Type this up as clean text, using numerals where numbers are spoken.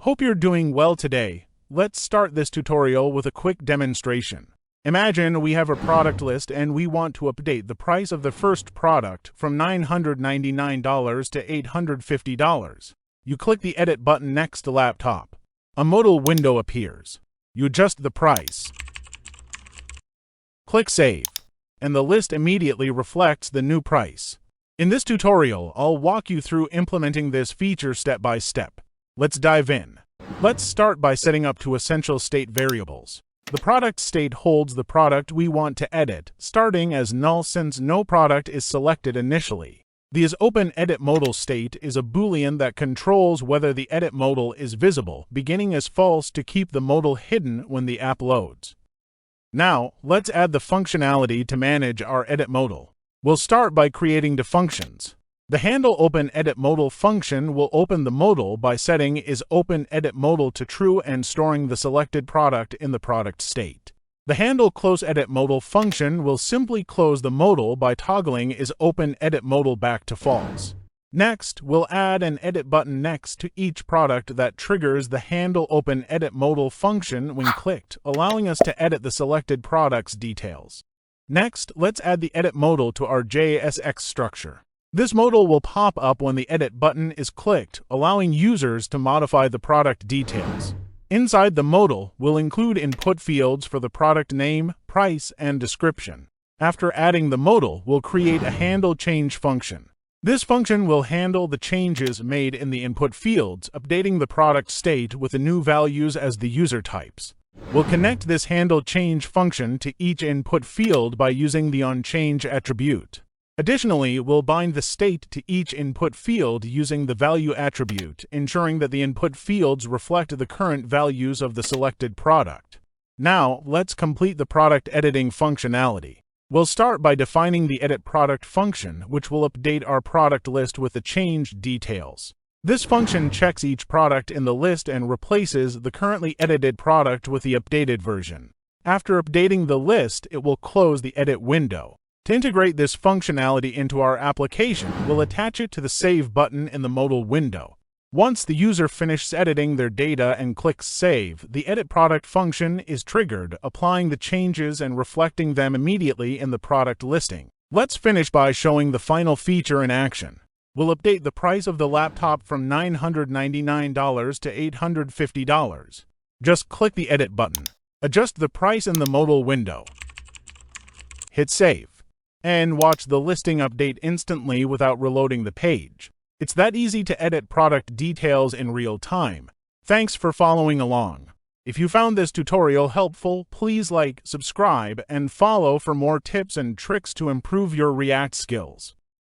Hope you're doing well today. Let's start this tutorial with a quick demonstration. Imagine we have a product list and we want to update the price of the first product from $999 to $850. You click the Edit button next to Laptop. A modal window appears. You adjust the price. Click Save, and the list immediately reflects the new price. In this tutorial, I'll walk you through implementing this feature step by step. Let's dive in. Let's start by setting up two essential state variables. The product state holds the product we want to edit, starting as null since no product is selected initially. The isOpenEditModal state is a boolean that controls whether the edit modal is visible, beginning as false to keep the modal hidden when the app loads. Now, let's add the functionality to manage our edit modal. We'll start by creating the functions. The handleOpenEditModal function will open the modal by setting isOpenEditModal to true and storing the selected product in the product state. The handleCloseEditModal function will simply close the modal by toggling isOpenEditModal back to false. Next, we'll add an edit button next to each product that triggers the handleOpenEditModal function when clicked, allowing us to edit the selected product's details. Next, let's add the edit modal to our JSX structure. This modal will pop up when the edit button is clicked, allowing users to modify the product details. Inside the modal, we'll include input fields for the product name, price, and description. After adding the modal, we'll create a handleChange function. This function will handle the changes made in the input fields, updating the product state with the new values as the user types. We'll connect this handleChange function to each input field by using the onChange attribute. Additionally, we'll bind the state to each input field using the value attribute, ensuring that the input fields reflect the current values of the selected product. Now, let's complete the product editing functionality. We'll start by defining the edit product function, which will update our product list with the changed details. This function checks each product in the list and replaces the currently edited product with the updated version. After updating the list, it will close the edit window. To integrate this functionality into our application, we'll attach it to the Save button in the modal window. Once the user finishes editing their data and clicks Save, the Edit Product function is triggered, applying the changes and reflecting them immediately in the product listing. Let's finish by showing the final feature in action. We'll update the price of the laptop from $999 to $850. Just click the Edit button. Adjust the price in the modal window. Hit Save, and watch the listing update instantly without reloading the page. It's that easy to edit product details in real time. Thanks for following along. If you found this tutorial helpful, please like, subscribe, and follow for more tips and tricks to improve your React skills.